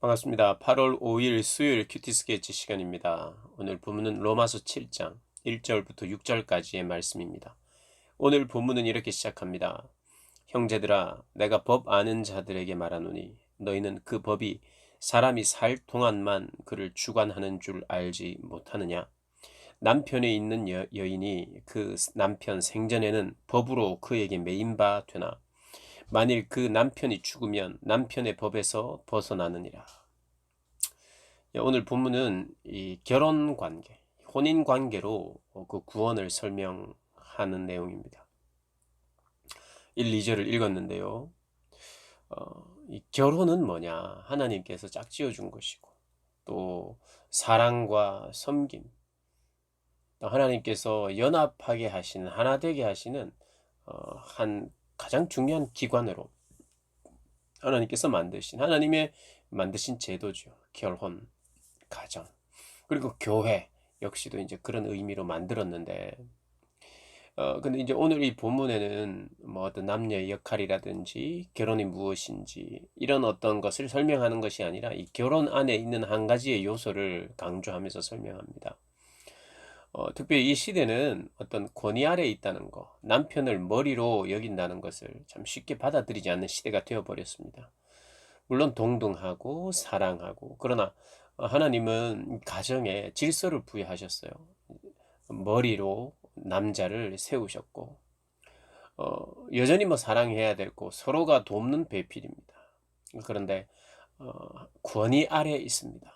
반갑습니다. 8월 5일 수요일 큐티 스케치 시간입니다. 오늘 본문은 로마서 7장 1절부터 6절까지의 말씀입니다. 오늘 본문은 이렇게 시작합니다. 형제들아, 내가 법 아는 자들에게 말하노니 너희는 그 법이 사람이 살 동안만 그를 주관하는 줄 알지 못하느냐? 남편에 있는 여인이 그 남편 생전에는 법으로 그에게 매인 바 되나? 만일 그 남편이 죽으면 남편의 법에서 벗어나느니라. 오늘 본문은 이 결혼 관계, 혼인 관계로 그 구원을 설명하는 내용입니다. 1, 2절을 읽었는데요. 이 결혼은 뭐냐? 하나님께서 짝지어 준 것이고, 또 사랑과 섬김, 또 하나님께서 연합하게 하시는, 하나 되게 하시는 한 가장 중요한 기관으로 하나님께서 하나님의 만드신 제도죠. 결혼, 가정. 그리고 교회 역시도 이제 그런 의미로 만들었는데, 근데 이제 오늘 이 본문에는 뭐 어떤 남녀의 역할이라든지 결혼이 무엇인지 이런 어떤 것을 설명하는 것이 아니라 이 결혼 안에 있는 한 가지의 요소를 강조하면서 설명합니다. 특별히 이 시대는 어떤 권위 아래에 있다는 거, 남편을 머리로 여긴다는 것을 참 쉽게 받아들이지 않는 시대가 되어버렸습니다. 물론 동등하고 사랑하고, 그러나 하나님은 가정에 질서를 부여하셨어요. 머리로 남자를 세우셨고, 여전히 뭐 사랑해야 되고 서로가 돕는 배필입니다. 그런데 어, 권위 아래에 있습니다.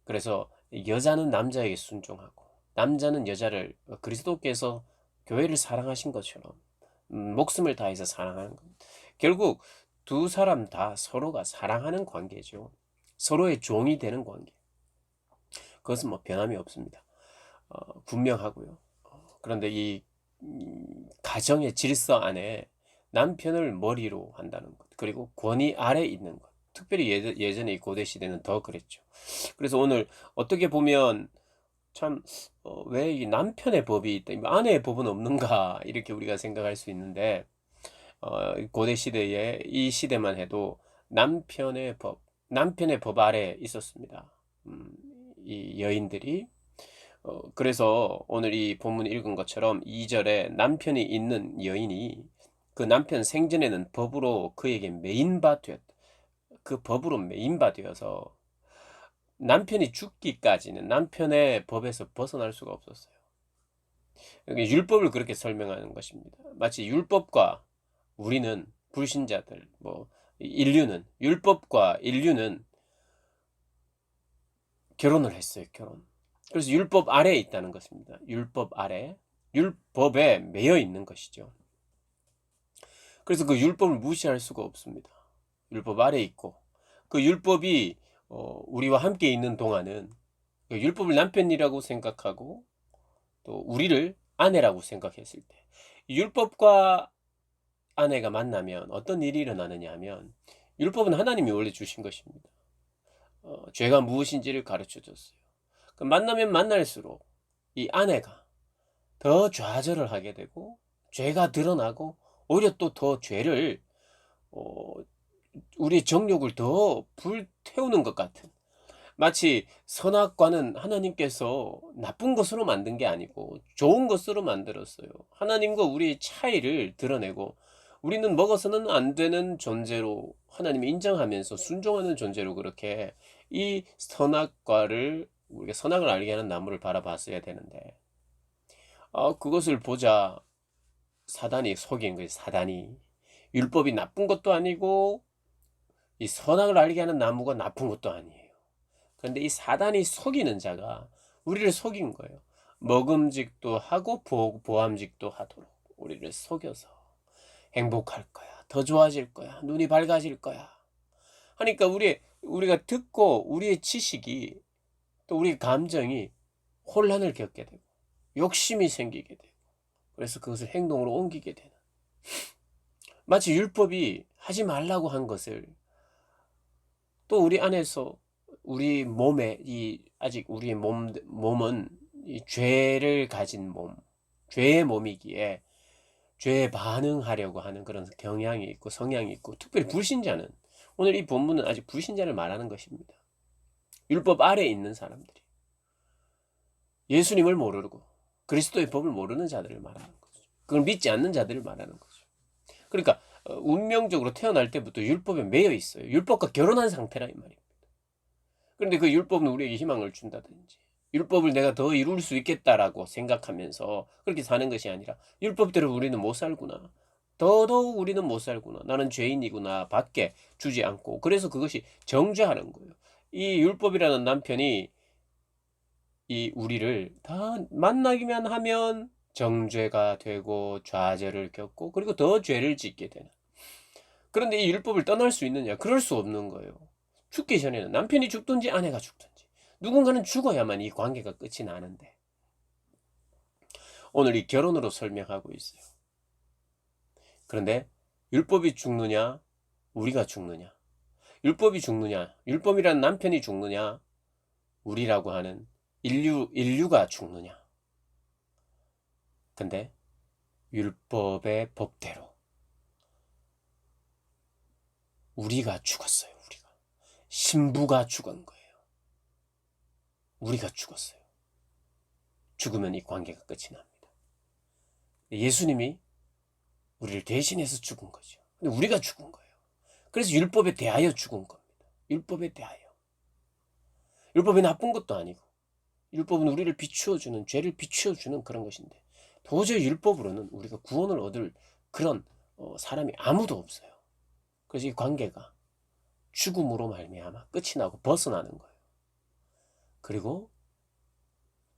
그래서 여자는 남자에게 순종하고 남자는 여자를, 그리스도께서 교회를 사랑하신 것처럼 목숨을 다해서 사랑하는 것. 결국 두 사람 다 서로가 사랑하는 관계죠. 서로의 종이 되는 관계. 그것은 뭐 변함이 없습니다. 분명하고요. 그런데 이 가정의 질서 안에 남편을 머리로 한다는 것, 그리고 권위 아래 있는 것. 특별히 예전에 이 고대 시대는 더 그랬죠. 그래서 오늘 어떻게 보면 참, 왜 이 남편의 법이 있다, 아내의 법은 없는가, 이렇게 우리가 생각할 수 있는데, 고대 시대에 이 시대만 해도 남편의 법 아래 있었습니다. 음, 이 여인들이. 그래서 오늘 이 본문 읽은 것처럼 2절에 남편이 있는 여인이 그 남편 생전에는 법으로 그에게 매인바 되었다. 그 법으로 매인바 되어서 남편이 죽기까지는 남편의 법에서 벗어날 수가 없었어요. 여기 율법을 그렇게 설명하는 것입니다. 마치 율법과 우리는, 불신자들, 뭐 인류는, 율법과 인류는 결혼을 했어요. 결혼. 그래서 율법 아래에 있다는 것입니다. 율법 아래, 율법에 매여 있는 것이죠. 그래서 그 율법을 무시할 수가 없습니다. 율법 아래에 있고, 그 율법이 우리와 함께 있는 동안은 그 율법을 남편이라고 생각하고 또 우리를 아내라고 생각했을 때, 율법과 아내가 만나면 어떤 일이 일어나느냐 하면, 율법은 하나님이 원래 주신 것입니다. 죄가 무엇인지를 가르쳐 줬어요. 그 만나면 만날수록 이 아내가 더 좌절을 하게 되고 죄가 드러나고, 오히려 또 더 죄를, 어, 우리의 정욕을 더 불태우는 것 같은, 마치 선악과는 하나님께서 나쁜 것으로 만든 게 아니고 좋은 것으로 만들었어요. 하나님과 우리의 차이를 드러내고, 우리는 먹어서는 안 되는 존재로 하나님이 인정하면서 순종하는 존재로, 그렇게 이 선악과를, 우리가 선악을 알게 하는 나무를 바라봤어야 되는데, 그것을 보자 사단이 속인 거예요. 사단이. 율법이 나쁜 것도 아니고 이 선악을 알게 하는 나무가 나쁜 것도 아니에요. 그런데 이 사단이 속이는 자가 우리를 속인 거예요. 먹음직도 하고 보암직도 하도록 우리를 속여서 행복할 거야, 더 좋아질 거야, 눈이 밝아질 거야 하니까, 우리가 듣고 우리의 지식이, 또 우리 감정이 혼란을 겪게 되고 욕심이 생기게 되고, 그래서 그것을 행동으로 옮기게 되는, 마치 율법이 하지 말라고 한 것을 또 우리 안에서, 우리 몸에, 아직 우리의 몸은 이 죄를 가진 몸, 죄의 몸이기에 죄에 반응하려고 하는 그런 경향이 있고 성향이 있고, 특별히 불신자는 오늘 이 본문은 아직 불신자를 말하는 것입니다. 율법 아래에 있는 사람들이 예수님을 모르고 그리스도의 법을 모르는 자들을 말하는 거죠. 그걸 믿지 않는 자들을 말하는 거죠. 그러니까 운명적으로 태어날 때부터 율법에 매여 있어요. 율법과 결혼한 상태라 이 말입니다. 그런데 그 율법은 우리에게 희망을 준다든지 율법을 내가 더 이룰 수 있겠다라고 생각하면서 그렇게 사는 것이 아니라 율법대로 우리는 못 살구나. 더더욱 우리는 못 살구나. 나는 죄인이구나. 밖에 주지 않고. 그래서 그것이 정죄하는 거예요. 이 율법이라는 남편이 이 우리를 다 만나기만 하면 정죄가 되고 좌절을 겪고 그리고 더 죄를 짓게 되는. 그런데 이 율법을 떠날 수 있느냐? 그럴 수 없는 거예요. 죽기 전에는 남편이 죽든지 아내가 죽든지 누군가는 죽어야만 이 관계가 끝이 나는데 오늘 이 결혼으로 설명하고 있어요. 그런데 율법이 죽느냐? 우리가 죽느냐? 율법이 죽느냐? 율법이란 남편이 죽느냐? 우리라고 하는 인류가 죽느냐? 근데 율법의 법대로 우리가 죽었어요. 우리가 신부가 죽은 거예요. 우리가 죽었어요. 죽으면 이 관계가 끝이 납니다. 예수님이 우리를 대신해서 죽은 거죠. 근데 우리가 죽은 거예요. 그래서 율법에 대하여 죽은 겁니다. 율법에 대하여. 율법이 나쁜 것도 아니고 율법은 우리를 비추어주는, 죄를 비추어주는 그런 것인데 도저히 율법으로는 우리가 구원을 얻을 그런 사람이 아무도 없어요. 그래서 이 관계가 죽음으로 말미암아 끝이 나고 벗어나는 거예요. 그리고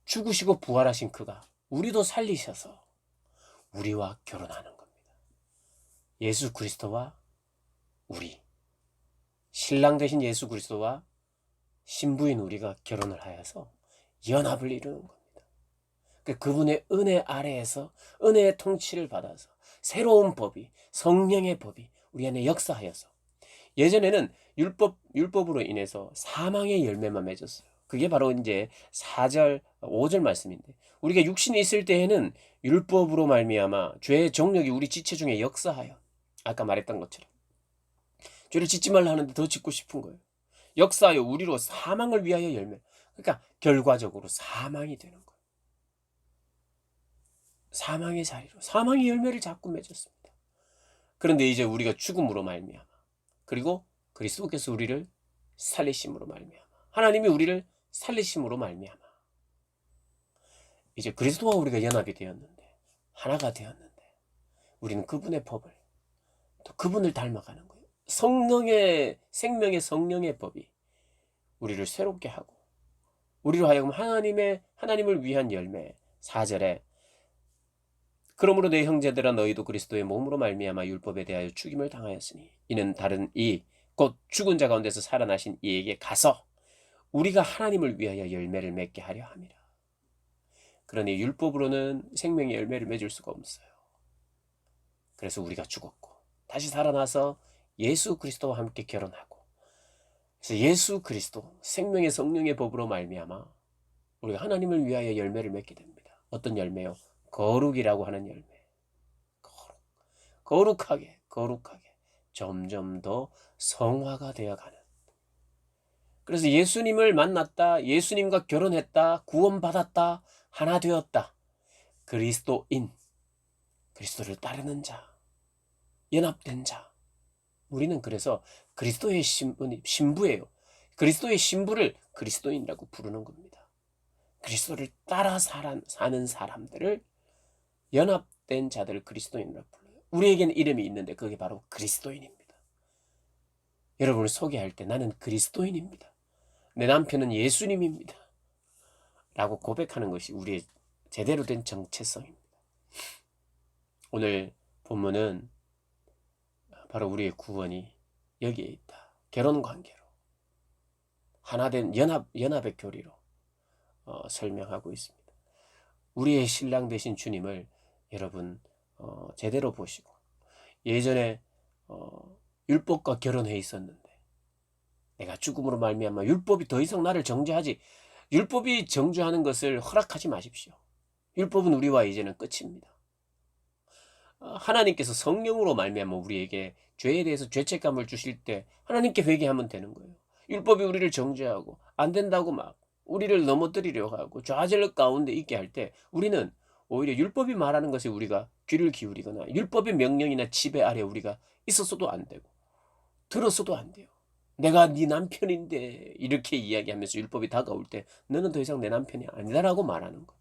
죽으시고 부활하신 그가 우리도 살리셔서 우리와 결혼하는 겁니다. 예수 그리스도와 우리, 신랑 되신 예수 그리스도와 신부인 우리가 결혼을 하여서 연합을 이루는 겁니다. 그분의 은혜 아래에서 은혜의 통치를 받아서 새로운 법이, 성령의 법이 우리 안에 역사하여서 예전에는 율법으로 인해서 사망의 열매만 맺었어요. 그게 바로 이제 4절, 5절 말씀인데 우리가 육신이 있을 때에는 율법으로 말미암아 죄의 정력이 우리 지체 중에 역사하여 아까 말했던 것처럼 죄를 짓지 말라 하는데 더 짓고 싶은 거예요. 역사하여 우리로 사망을 위하여 열매. 그러니까 결과적으로 사망이 되는 거예요. 사망의 자리로 사망의 열매를 자꾸 맺었습니다. 그런데 이제 우리가 죽음으로 말미암아 그리고 그리스도께서 우리를 살리심으로 말미암아 하나님이 우리를 살리심으로 말미암아 이제 그리스도와 우리가 연합이 되었는데 하나가 되었는데 우리는 그분의 법을 또 그분을 닮아가는 거예요. 성령의 생명의 성령의 법이 우리를 새롭게 하고 우리로 하여금 하나님을 위한 열매 4절에 그러므로 내 형제들아 너희도 그리스도의 몸으로 말미암아 율법에 대하여 죽임을 당하였으니 이는 다른 이 곧 죽은 자 가운데서 살아나신 이에게 가서 우리가 하나님을 위하여 열매를 맺게 하려 함이라. 그러니 율법으로는 생명의 열매를 맺을 수가 없어요. 그래서 우리가 죽었고 다시 살아나서 예수 그리스도와 함께 결혼하고 그래서 예수 그리스도 생명의 성령의 법으로 말미암아 우리가 하나님을 위하여 열매를 맺게 됩니다. 어떤 열매요? 거룩이라고 하는 열매. 거룩하게 점점 더 성화가 되어가는. 그래서 예수님을 만났다, 예수님과 결혼했다, 구원받았다, 하나 되었다. 그리스도인, 그리스도를 따르는 자, 연합된 자. 우리는 그래서 그리스도의 신부예요. 그리스도의 신부를 그리스도인이라고 부르는 겁니다. 그리스도를 따라 사는 사람들을 연합된 자들을 그리스도인이라고 불러요. 우리에게는 이름이 있는데 그게 바로 그리스도인입니다. 여러분을 소개할 때 나는 그리스도인입니다. 내 남편은 예수님입니다. 라고 고백하는 것이 우리의 제대로 된 정체성입니다. 오늘 본문은 바로 우리의 구원이 여기에 있다. 결혼관계로 하나된 연합의 교리로 설명하고 있습니다. 우리의 신랑 되신 주님을 여러분 제대로 보시고 예전에 율법과 결혼해 있었는데 내가 죽음으로 말미암아 율법이 더 이상 나를 정죄하지 율법이 정죄하는 것을 허락하지 마십시오. 율법은 우리와 이제는 끝입니다. 하나님께서 성령으로 말미암아 우리에게 죄에 대해서 죄책감을 주실 때 하나님께 회개하면 되는 거예요. 율법이 우리를 정죄하고 안 된다고 막 우리를 넘어뜨리려고 하고 좌절 가운데 있게 할 때 우리는 오히려 율법이 말하는 것에 우리가 귀를 기울이거나 율법의 명령이나 지배 아래 우리가 있었어도 안 되고 들었어도 안 돼요. 내가 네 남편인데 이렇게 이야기하면서 율법이 다가올 때 너는 더 이상 내 남편이 아니다라고 말하는 거.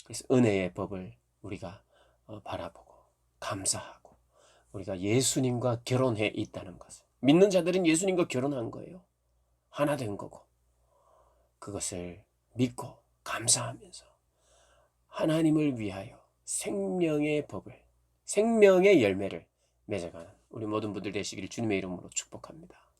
그래서 은혜의 법을 우리가 바라보고 감사하고 우리가 예수님과 결혼해 있다는 것을 믿는 자들은 예수님과 결혼한 거예요. 하나 된 거고 그것을 믿고 감사하면서 하나님을 위하여 생명의 법을 생명의 열매를 맺어가는 우리 모든 분들 되시기를 주님의 이름으로 축복합니다.